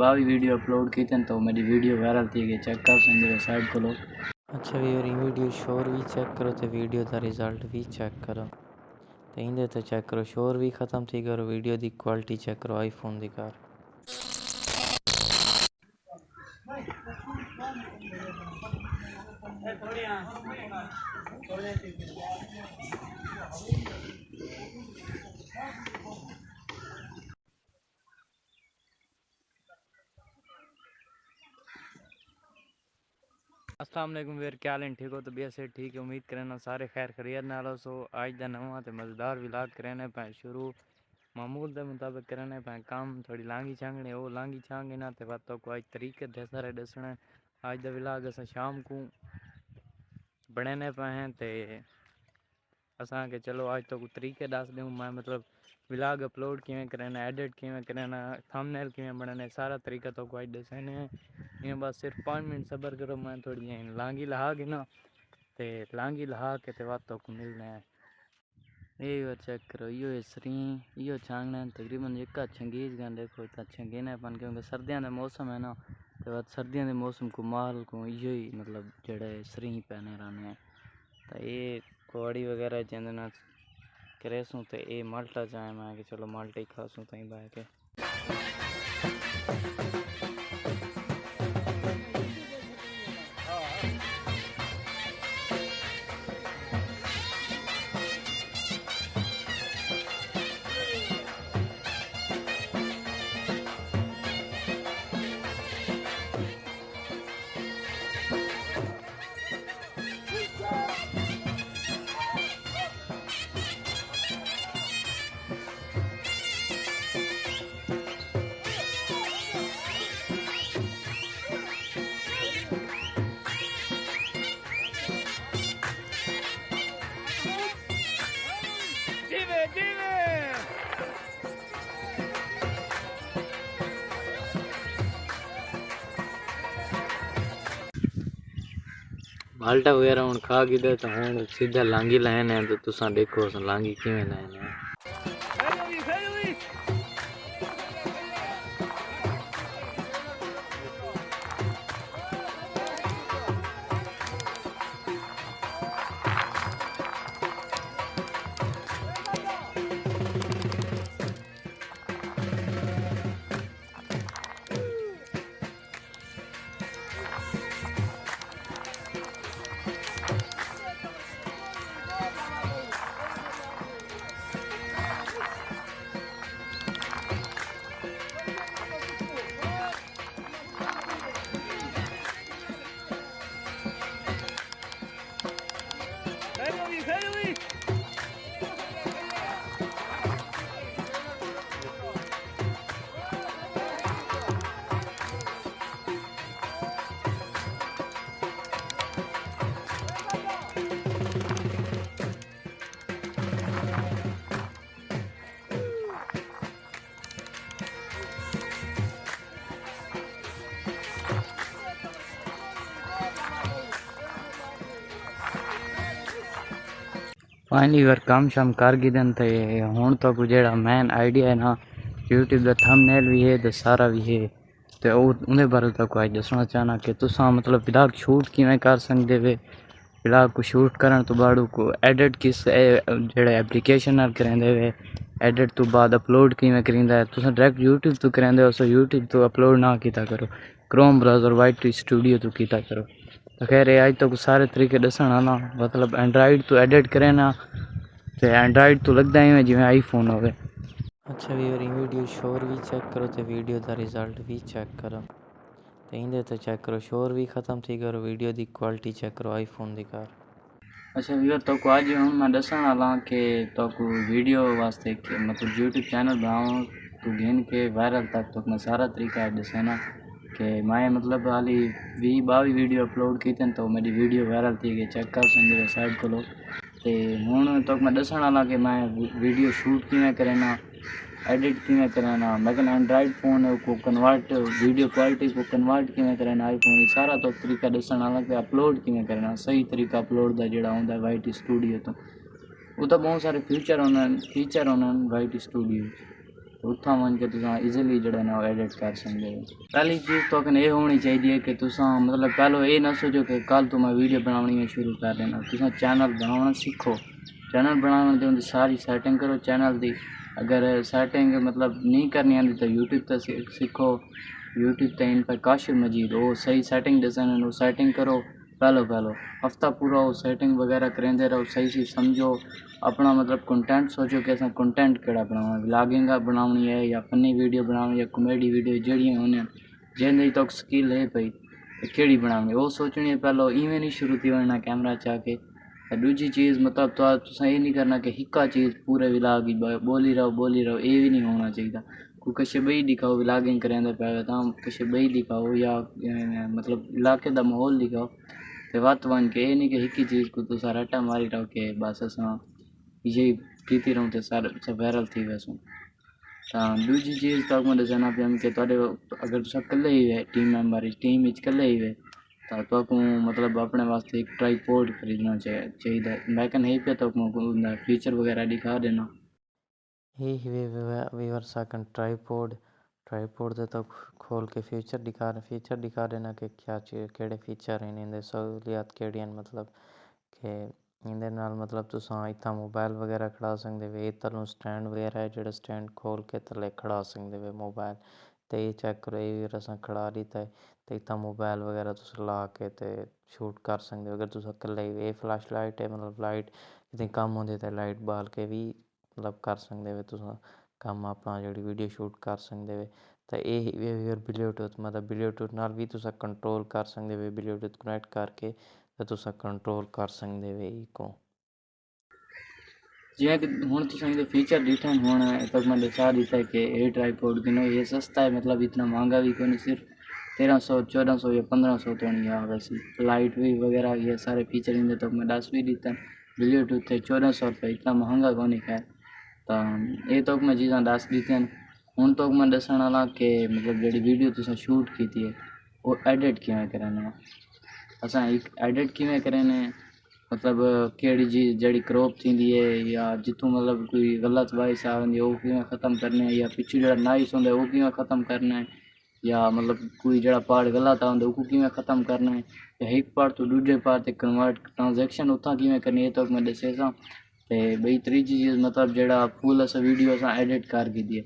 22 video upload की थी तो मेरी वीडियो वायरल थी गई। चेक कर सकते साइड को लो। अच्छा व्यूअर वीडियो शोर भी चेक करो तो वीडियो का रिजल्ट भी चेक करो तो इंदे तो चेक करो शोर भी ख़त्म थी करो वीडियो की क्वालिटी चेक करो आईफोन की कार। अस्सलाम वालेकुम वीर, क्या हाल है? ठीक हो? तो भी ऐसे ठीक है, उम्मीद करना सारे खैर खैरियत नाल हो। सो आज दा नवा ते मज़ेदार विलाग करने पे शुरू मामूल के मुताबिक करने पे काम थोड़ी लांगी छांगने वो लांगी छांगे ना ते बातों को आज तरीके दे सारे दसने। आज दा विलाग अस शाम को बनने पे हैं ते असा के चलो आज तो कुछ तरीके दस दूँ मैं, मतलब विलाग अपलोड किमें करना, एडिट किमें करना, थंबनेल किमें बनाना, सारा तरीका तो आज दसने हैं। ये बस सिर्फ 5 मिनट सब्र करो, मैं थोड़ी लांगी लहा के ना ते लांगी लहा के ते बातों को मिलना है। ये चेक करो यो सरी यो छांगना तकरीबन एक छंगीज गन देखो इतना छंगीना अपन क्योंकि सर्दियों का मौसम है ना, तो बाद सर्दियों के मौसम को माल को यो ही मतलब जड़े सरी पहने रहने हैं। तो ये कोड़ी वगैरह चंदना करेसूँ तो ये माल्टा चाहे मैं कि चलो माल्टा ही खासूँ तई बह के। माल्टा वगैरह हूँ खा गिदे तो हूँ सीधा लांगी लाइन है, तो तुसा देखो लांगी किमें लाइन है। फाइनली अगर काम शाम कर गिदन तो हूँ तो कुछ जेड़ा मेन आइडिया है ना यूट्यूब का थंबनेल भी है तो सारा भी है, तो उन्हें बारे तक आज दसना चाहना कि तुसा मतलब विलाग शूट किमें कर सकते वे। विलाग को शूट करन तो बाड़ू को एडिट किस जेड़ा एप्लीकेशन नाल करेंदे वे, एडिट तो बाद अपलोड किमें करिंदा है। तुसा डायरेक्ट यूट्यूब तो करेंदे हो, सो यूट्यूब तो अपलोड ना कीता करो, क्रोम ब्राउज़र वाइट स्टूडियो तो कीता करो। तो खैर आज तो सारे तरीके दसना ना, मतलब एंड्राइड तो एडिट करे ना तो एंड्राइड तो लगता ही जिमें आईफोन हो गए। अच्छा वीडियो शोर भी चेक करो तो वीडियो का रिजल्ट भी चेक करो तो इंदे तो चेक करो शोर भी ख़त्म थी करो वीडियो की क्वालिटी चेक करो आईफोन की कार। अच्छा व्यूअर तो आज हूँ मैं दसन वाला कि तो वीडियो वास्ते मतलब यूट्यूब चैनल बनाऊँ तो गिन के वायरल तक तो मैं सारा तरीका दसना कि मैं मतलब हाली 20-22 वीडियो अपलोड की थी तो मेरी वीडियो वायरल थी गई। चेक कर सकते साइड को लो। तो हूँ तो मैं दसन वाला कि मैं वीडियो शूट किमें करना, एडिट किमें करना, लेकिन एंड्राइड फोन को कन्वर्ट वीडियो क्वालिटी को कन्वर्ट किमें करना आईफोन सारा तो तरीका दसन वाला कि अपलोड किमें करना सही तरीका अपलोड का जोड़ा होंगे वाइट स्टूडियो तो वो तो बहुत सारे फीचर होने वाइट स्टूडियो। उत्थां वन के तुसां ईजिली जेह्ड़ा ना एडिट कर सकदे हो। पहली चीज़ तो ये होनी चाहिए कि तुसां मतलब पहले ये ना सोचो कि कल तो मैं वीडियो बनानी है शुरू कर देना। तुसां चैनल बनाना सीखो, चैनल बनाने दी उंदी सारी सेटिंग करो चैनल दी। अगर सेटिंग मतलब नहीं करनी आती तो यूट्यूब ते सीखो, यूट्यूब ते इन पर काशिफ मजीद वो सही सेटिंग दसन, वो सेटिंग करो। पहलो हफ्ता पूरा वो सेटिंग वगैरह करेंदे रहो, सही समझो अपना मतलब कंटेंट सोचो कि असें कंटेंट केड़ा बनाना, व्लॉगिंग बनानी है या फनी वीडियो बनानी है, कॉमेडी वीडियो जड़ियाँ होने जिंदी तक स्किल है पई केड़ी बनानी वो सोचनी है। पहलो इवें नहीं शुरू थी वरना कैमरा चा के। दूजी चीज़ मतलब तो तुसा ये नहीं करना कि हिक्का चीज़ पूरे व्लॉग ही बोली रहो, ये भी नहीं होना चाहिए। कोई कशे बई दिखाओ व्लॉगिंग करेंदे पे तां कशे बई दिखाओ या मतलब इलाके दा माहौल दिखाओ ते वत वन के ये नहीं कि हिक्की चीज़ को तुसा रट्टा मारी रहो कि बस असां ये कीती रहूं ते सारे सब वायरल थी वैसूं। दूजी चीज़ तक मैं दसना पिया कि तुहाडे अगर तुसा कल्ले ही है टीम मैंबर टीम विच कल्ले ही है तो तुहाकू मतलब अपने वास्ते एक ट्राईपोड खरीदना चाहिए। मैं कन है पे तो फीचर वगैरह दिखा देना। ही वीवर सेकंड ट्राईपोड दे तो खोल के फीचर दिखा देना कि क्या चीज़ केड़े फीचर हैं इनदे सहूलियत केड़ी मतलब कि इंदे नाल मतलब तुसां इत्थां मोबाइल वगैरह खड़ा सकदे वे इत्थों स्टैंड वगैरह है जेह्ड़ा स्टैंड खोल के थल्ले खड़ा सकदे वे मोबाइल ते ये चेक करो ये भी असां खड़ा दित्ता है ते इत्थां मोबाइल वगैरह तुस ला के ते शूट कर सकदे हो। अगर तुस कल्ले ये फ्लैश लाइट है मतलब लाइट किते कम होंदी ते लाइट बाल के भी मतलब कर सकदे वे तुस कम अपना जेह्ड़ी वीडियो शूट कर सकदे वे। ते ये ब्लूटूथ मतलब ब्लूटूथ नाल भी तुस कंट्रोल कर सकदे वे, ब्लूटूथ कनैक्ट करके ते तुस कंट्रोल कर सकदे वे इको। जियां कि हुण तुसें इहदे फीचर दित्ते न हुण तक मैं दसा दित्ता है कि ये ट्राईपोड किनो ये सस्ता है मतलब इतना महंगा भी कोई सिर्फ 1300 1400 या 1500 तो नहीं है। वैसे लाइट भी वगैरह ये सारे फीचर इनके तो मैं दस भी दित्ते ब्लूटूथ 1400 रुपये इतना महंगा को नहीं खैर। तो ये तो मैं चीज़ां दस दित्तियां हुण तो मैं दसन वाला कि मतलब जी वीडियो तुसें शूट की है वो एडिट किवें करना असां एडिट किवें करने मतलब केड़ी चीज़ जड़ी क्रॉप थींदी है या जितों मतलब कोई गलत वॉइस आंदी है वो किवें ख़त्म करना है या पिछू जड़ा नॉइस होंदा है वो किवें ख़त्म करना है या मतलब कोई जड़ा पार्ट गलत आंदा वो किवें ख़त्म करना है या एक पार्ट तो दूजे पार्ट ते कन्वर्ट ट्रांजैक्शन उत्थां किवें करनी है तो मैं दस्से सा ते बई त्रीजी चीज़ मतलब जड़ा फुल अस वीडियो असां एडिट कर दी है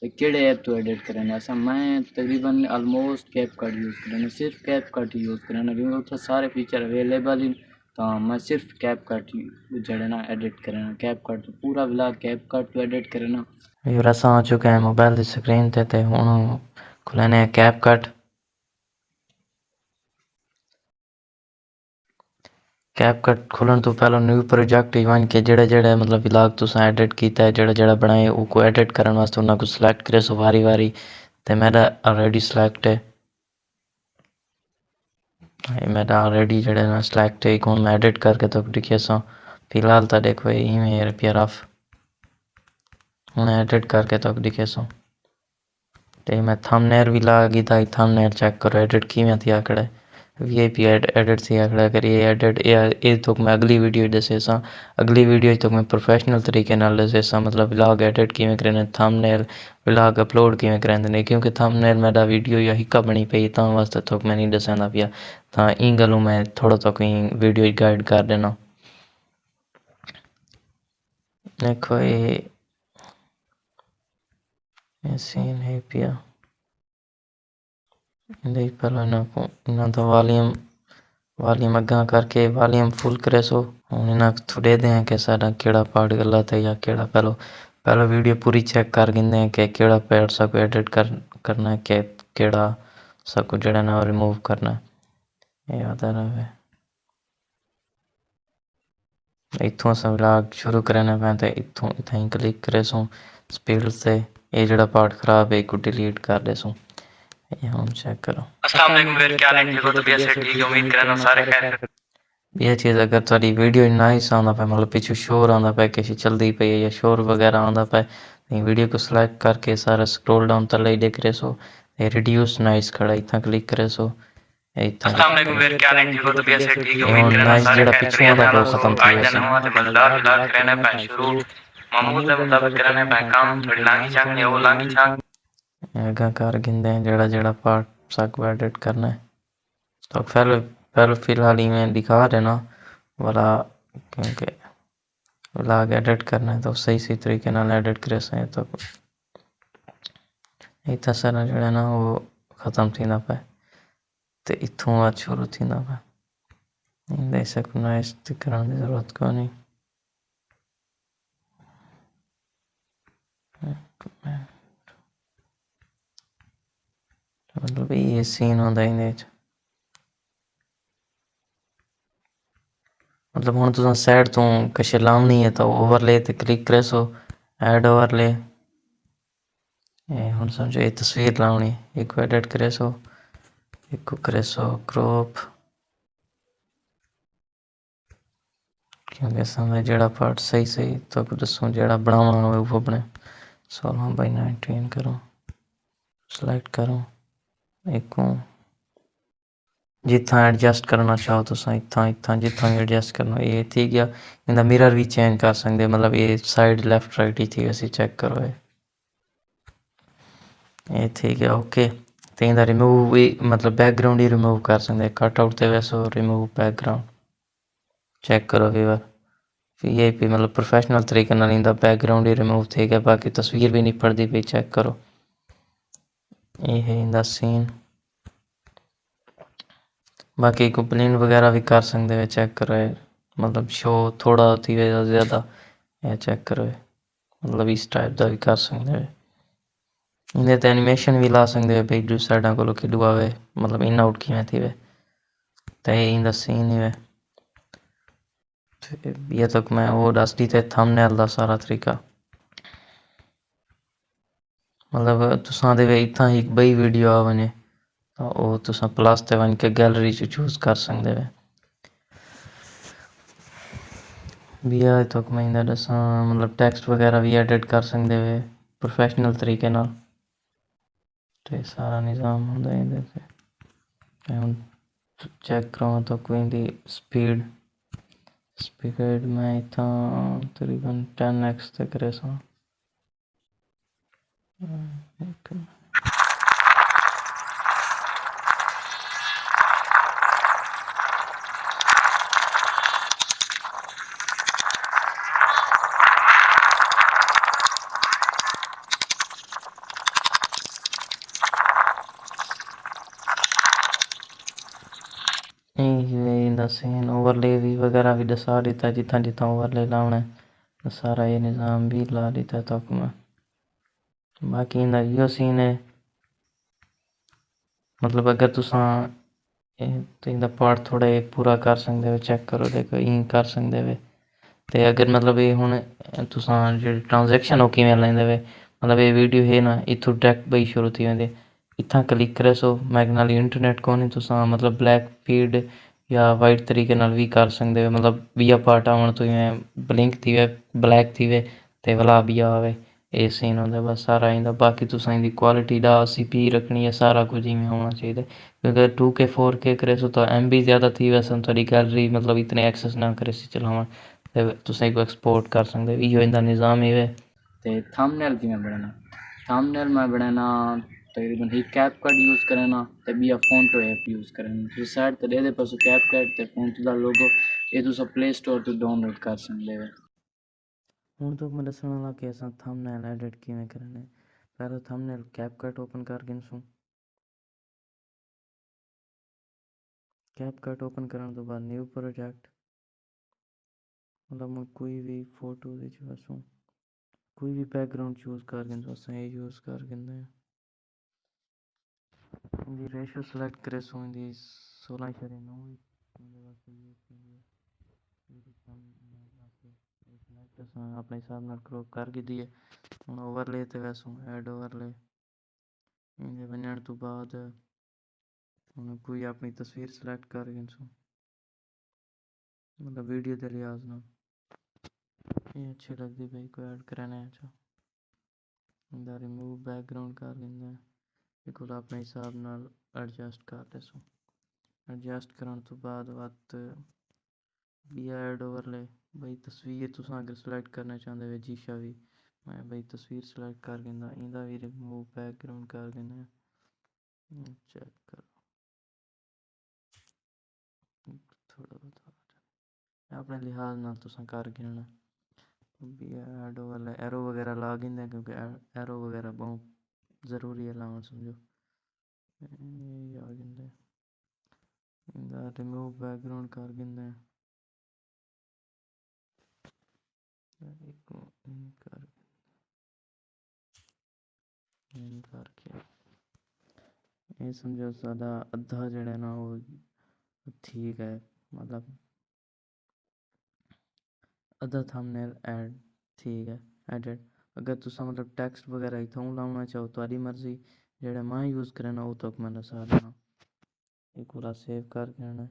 ते केड़े ऐप तो एडिट करने असां मैं तकरीबन ऑलमोस्ट कैपकट यूज़ करना सिर्फ कैपकट यूज़ करना क्योंकि उत्थे सारे फीचर अवेलेबल ही तो मैं सिर्फ कैपकट जड़ा ना एडिट करना कैपकट पूरा व्लॉग कैपकट तो एडिट करना। व्यूअर असां आ चुके हैं मोबाइल की स्क्रीन ते हुण खुलने कैपकट खुलन तो पहले न्यू प्रोजेक्ट वन के जेड़े मतलब व्लॉग तुसां एडिट कीता है जेड़ा बनाए उनको एडिट करने वास्ते उन्हें को सिलेक्ट करे सो वारी ते मेरा ऑलरेडी सिलेक्ट है मेरा ऑलरेडी जड़े ना सिलेक्ट है कौन मैं एडिट करके तो दिखे सो फिलहाल तो देखो ये रिपेयर ऑफ हूँ एडिट करके तो दिखे सो ते मैं थंबनेल भी लगी था थंबनेल चेक करो एडिट किवें थी आकड़े वीआईपी एडिट थी आकड़े अगर ये एडिट ये तो मैं अगली वीडियो दसे सा अगली वीडियो तो मैं प्रोफेशनल तरीके नाल दसे सा मतलब व्लॉग एडिट किवें करने थंबनेल व्लॉग अपलोड किवें करंदे ने क्योंकि थंबनेल मेरा वीडियो या हिक्का बनी पई तां वास्ते तो मैं नहीं दसंदा पिया तां ई गल्लों मैं थोड़ा तो कहीं वीडियो गाइड कर देना। देखो ये सीन है पिया देख पहले इन्हों तो वॉल्यूम अग्गा करके वॉल्यूम फुल करे सो हुण इन्हां थोड़े दें कि साडा केड़ा पार्ट गलत है या केड़ा पहले वीडियो पूरी चेक कर गिंदे कि केड़ा पार्ट सबको एडिट करना है कि केड़ा सबको जड़ा ना रिमूव करना है याद रहे इत्थों अस व्लॉग शुरू करने पैंदा इत्थों इत्थें क्लिक करे सो स्पीड से ये जड़ा पार्ट खराब है इसको डिलीट कर दे सो ये हम चेक करो। अस्सलाम वालेकुम व्यूअर क्या हाल है ठीक हो तो से ठीक है उम्मीद करना सारे खैर ये चीज़ अगर थोड़ी वीडियो नाइस आंदा पे मतलब पीछे शोर आंदा पे किसी चलदी पे या शोर वगैरह आंदा पे वीडियो को सिलेक्ट करके सारा स्क्रॉल डाउन तले देख रहे सो ये रिड्यूस नाइस खड़ा इतना क्लिक करे सो अस्सलाम वालेकुम व्यूअर क्या हाल है ठीक हो तो से ठीक है उम्मीद करना सारे खैर पिछू आंदा पे खत्म थी वैसे आज नवा ते मजेदार व्लॉग करने पे शुरू मामूल दे मुताबिक करने पे काम थोड़ी लांगी चाकनी वो लांगी चाक एगा कर गिंदे जेड़ा जेड़ा पार्ट सबको एडिट करना है तो पहले फिलहाल में दिखा रहे ना वाला क्योंकि व्लॉग एडिट करना है तो सही तरीके नाल एडिट करे सही तो इतना सारा जो ना वो ख़त्म थींदा पे ते इथों बात शुरू थींदा पे दे सकना इस करण की ज़रूरत कोनी मतलब ये सीन होंदा इंदे च मतलब हुण तुसां साइड तो किश लावनी है तो ओवरले ते क्लिक करे सो ऐड ओवरले हुण समझो ये तस्वीर लावनी एक एडिट करे सो एक करे सो क्रॉप क्योंकि समय जेड़ा पार्ट सही तो दसो जेड़ा बनावना होवे वो बने 16/19 करो सिलेक्ट करो एक जिथा एडजस्ट करना चाहो तो इतना जिथा भी एडजस्ट करना ये थी गया इंदा मिरर भी चेंज कर सकते मतलब ये साइड लेफ्ट राइट ही थी वैसे चेक करो ये थी गया ओके तो इंदा रिमूव भी मतलब बैकग्राउंड ही रिमूव कर सकते कट आउट तो वैसे रिमूव बैकग्राउंड चेक करो व्यूअर ये भी मतलब प्रोफेशनल तरीके नाल इंदा बैकग्राउंड ही रिमूव थी गया बाकी तस्वीर भी नहीं पड़ती पई चेक करो ये है इंदा सीन बाकी कंप्लेन वगैरह भी कर सकते हो चेक करो मतलब शो थोड़ा थी ज़्यादा ये चेक करो मतलब इस टाइप का भी कर सकते हो इन्हें तो एनिमेशन भी ला सकते हो भाई जो साइडा को खेडू आवे मतलब इन आउट किवें थी वे तो इंदा सीन ही वे ये तक मैं वो दस दी थे थंबनेल दा सारा तरीका मतलब तुसां दे इत्थां एक बई वीडियो आ वने तो वो तुसां प्लस ते वन के गैलरी च चूज कर सकते हो बिया तो मैं इंदा दसा मतलब टेक्स्ट वगैरह भी एडिट कर सकते हो प्रोफेशनल तरीके नाल तो सारा निज़ाम होंदा इंदे ते हुण चेक करां तो कोई दी स्पीड मैं इतना तकरीबन 10x तक करे सा इंदा सीन ओवरले भी वगैरह भी दसा दिता जिथा जिथा ओवरले लावना है सारा ये निज़ाम भी ला दिता तक में बाकी इंदा यो सीन है मतलब अगर तुसां तो इंदा पार्ट थोड़ा पूरा कर सकते हो चेक करो देखो इन कर सकते हो ते अगर मतलब ये हुण तुसां जेह्ड़ी ट्रांजैक्शन ओह् किवें लैंदे वे मतलब ये वीडियो है ना इत्थों डायरेक्ट बई शुरू थी वेंदे इत्थां क्लिक करे सो मैं नाल इंटरनेट कोनी तुसां मतलब ब्लैक फीड या वाइट तरीके नाल भी कर सकदे हो मतलब बिया पार्ट आवण तो इवें ब्लिंक थी वे ब्लैक थी वे ते भला बिया आवे ये सीन होंदा बस सारा इंदा बाकी तुसां इंदी क्वालिटी दा सीपी रखनी है सारा कुछ इवें होना चाहिए क्योंकि 2K 4K करे सो तो MB ज़्यादा थी वैसे थोड़ी गैलरी मतलब इतने एक्सेस ना करे सी चलावन ते तुसें को एक्सपोर्ट कर सकदे हो इयो इंदा निज़ाम ही वे ते थंबनेल किवें बनाना थंबनेल मैं बनाना तकरीबन ही कैपकट यूज़ करना ते बिया फोंटो ऐप यूज़ करना तुसीं साइड ते दे पासों कैपकट ते फोंटो दा लोगो ये तुसां प्ले स्टोर तो डाउनलोड कर सकदे हो हुण तो मैं दसण वाला कि असां थंबनेल एडिट किवें करने पहले थंबनेल कैपकट ओपन कर गिनसूं कैपकट ओपन करने तो बाद न्यू प्रोजेक्ट मतलब मैं कोई भी फोटो विच वसूं कोई भी बैकग्राउंड चूज़ कर गिनसूं असां ये यूज़ कर गिनदे इंदी रेशो सिलेक्ट करे सो इंदी 16:9 इंदे वास्ते सिलेक्ट असां अपने हिसाब नाल क्रॉप कर दी है हुण ओवरले ते वैसों ऐड ओवरले इंदे वञण तो बाद हुण कोई अपनी तस्वीर सिलेक्ट कर गिनसूं मतलब वीडियो दे लिहाज नाल ये अच्छी लगदी भाई को ऐड कराने अच्छा इंदा रिमूव बैकग्राउंड कर गिनदे बिल्कुल अपने हिसाब नाल एडजस्ट कर देसो एडजस्ट करने तो बाद बिया ऐड ओवरले भाई तस्वीर तुस अगर सिलेक्ट करना चाहते हो जीशा भी मैं भाई तस्वीर सिलेक्ट कर दिंदा इंदा भी रिमूव बैकग्राउंड कर दिंदा चेक करो थोड़ा बहुत अपने लिहाज नाल तुसां कर गिनना भी एडो वाला एरो वगैरह ला गिनदे क्योंकि एरो वगैरह बहुत ज़रूरी है लाना समझो ये आ गिनदे इंदा रिमूव बैकग्राउंड कर गिनदे एक कर करके ये समझो सादा अद्धा जड़ा ना वो ठीक है मतलब अद्धा थंबनेल ऐड ठीक है एडिट अगर तुसा मतलब टेक्स्ट वगैरह इत्थों लाना चाहो तुम्हारी मर्जी जेड़ा मैं यूज़ करना वो तक मैं दसा देना एक पूरा सेव कर देना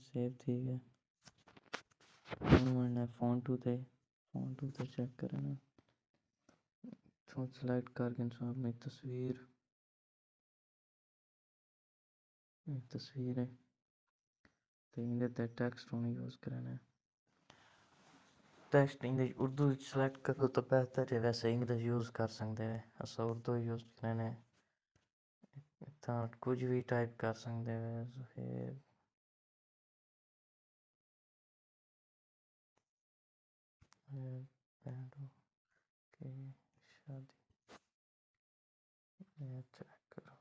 सेव ठीक है मैंने फ़ोन टू थे चेक करना तो सेलेक्ट करके अपनी तस्वीर है तो इंदे ते टेक्स्ट होने यूज़ करना है टेक्स्ट इंग्लिश उर्दू सेलेक्ट करो तो बेहतर है वैसे इंग्लिश यूज़ कर सकते हैं असा उर्दू यूज़ करना है तो कुछ भी टाइप कर सकते हैं फिर बैंडों की शादी चेक करो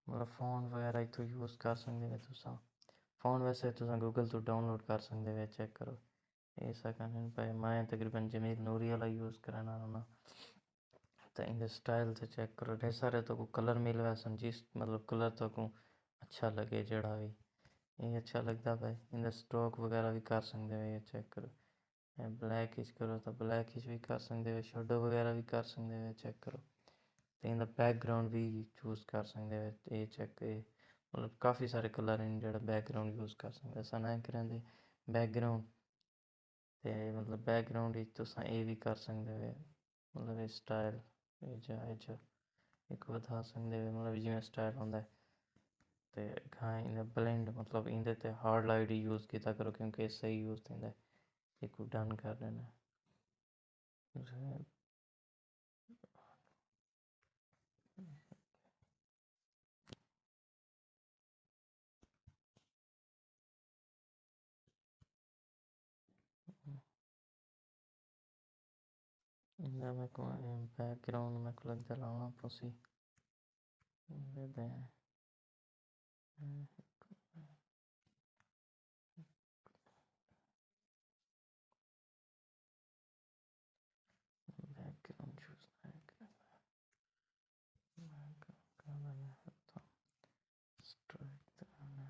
मतलब फ़ोन वगैरह इतो यूज़ कर सकते हैं तुसा फ़ोन वैसे तुसा गूगल तो डाउनलोड कर सकते हैं चेक करो ऐसा करने पे मैं तकरीबन जमील नूरी वाला यूज़ करना ना तो इनके स्टाइल से चेक करो ढेर सारे तो को कलर मिल रहा है जिस मतलब कलर तो को अच्छा लगे जड़ा भी ये अच्छा लगता भाई इनका स्ट्रोक वगैरह भी कर सकते हो ये चेक करो ब्लैक इच करो तो ब्लैक इच भी कर सकते हो शेडो वगैरह भी कर सकते हो चेक करो तो इनका बैकग्राउंड भी चूज़ कर सकते हो ये चेक मतलब काफ़ी सारे कलर इन जो बैकग्राउंड यूज़ कर सकते ऐसा ना करें बैकग्राउंड तो मतलब बैकग्राउंड तुस ये भी कर सकते हो मतलब स्टाइल एक बता सकते हो मतलब जिमें स्टाइल होंगे तो हाँ इन्हें ब्लेंड मतलब इंदे ते हार्ड लाइट यूज़ किया करो क्योंकि सही यूज़ थी एक डन कर देना इनका मैं को बैकग्राउंड में को लगता लाना पसी दे दे बैकग्राउंड चूज़ स्ट्राइक करना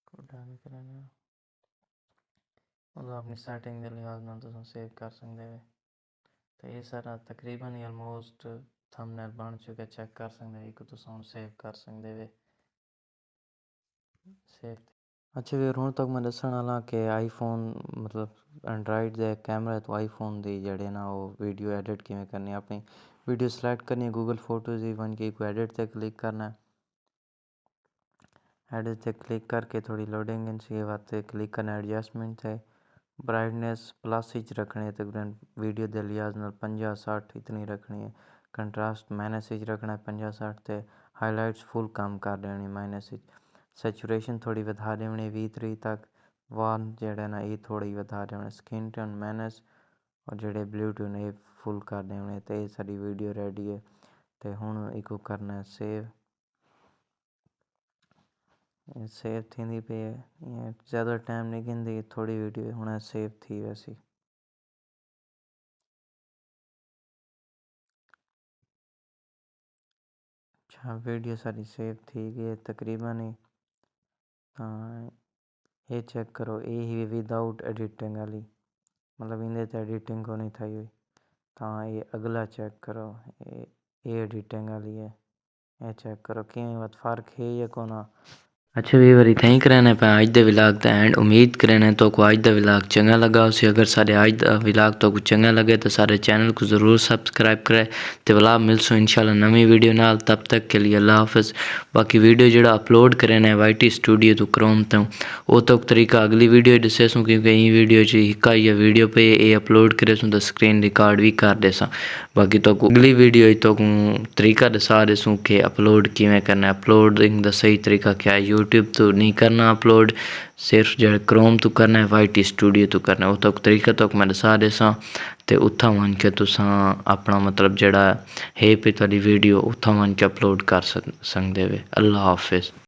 को डन करना मतलब अपनी सेटिंग के लिहाज नाल तुम सेव कर सकते हो तो ये सारा तकरीबन ही ऑलमोस्ट थंबनेल बन चुके चेक कर सकते हो एक तुम सेव कर सकते हो सेव अच्छा फिर हूँ तक मैं दसन वाला कि आईफोन मतलब एंड्राइड के कैमरा तो आईफोन दी जड़े ना वो वीडियो एडिट किमें करनी अपनी वीडियो सेलेक्ट करनी है गूगल फोटोज़ ही बन के कोई एडिट से क्लिक करना है एडिट से क्लिक करके थोड़ी लोडिंग इसके बाद क्लिक करना एडजस्टमेंट से ब्राइटनेस प्लस ही रखनी है तकरीबन वीडियो के लिहाज नाल 50-60 इतनी रखनी है कंट्रास्ट माइनस ही रखना है 50-60 ते हाईलाइट्स फुल काम कर देनी माइनस ही सैचुरेशन थोड़ी बढ़ा देनी 20-30 तक वाल जड़ा ना ये थोड़ी बढ़ा देना स्किन टोन माइनस और जड़े ब्लूटूथ ये फुल कर देने तो ये सारी वीडियो रेडी है तो हुण इको करना है सेव सेव थी पे है ज़्यादा टाइम नहीं गिनती थोड़ी वीडियो हुण सेव थी वैसी अच्छा वीडियो सारी सेव थी गई तकरीबन ही हाँ ये चेक करो ये ही विदाउट एडिटिंग वाली मतलब इनके तो एडिटिंग को नहीं थी हुई हाँ ये अगला चेक करो ये एडिटिंग वाली है ये चेक करो कि फ़र्क है या को ना अच्छा भी बारी थैंक रहना पे आज दे विलाग दा एंड उम्मीद करना तो को आज दा विलाग चंगा लगा उसे अगर सारे आज दा विलाग तो को चंगा लगे तो सारे चैनल को ज़रूर सब्सक्राइब करे तो विलाग मिलसो इंशाल्लाह नवी वीडियो नाल तब तक के लिए अल्लाह हाफिज़। बाकी वीडियो जेड़ा अपलोड करना है वाईटी स्टूडियो तो क्रोम तो वो तो तरीका अगली वीडियो दसेसूँ क्योंकि ये वीडियो हिक्का या वीडियो पे ये अपलोड करे तो स्क्रीन रिकॉर्ड भी कर देसा। बाकी तो अगली वीडियो तो तरीका दसा देसूँ कि अपलोड किमें करना है अपलोडिंग दा सही तरीका क्या है। यूट्यूब तो नहीं करना अपलोड सिर्फ जो क्रोम तो करना है वाईटी स्टूडियो तो करना है वो तो तरीका तो मैं दसा देसा ते उत्था वन के तुसां अपना मतलब जड़ा है पे तुहाडी वीडियो उत्था वन के अपलोड कर सकदे वे। अल्लाह हाफिज़।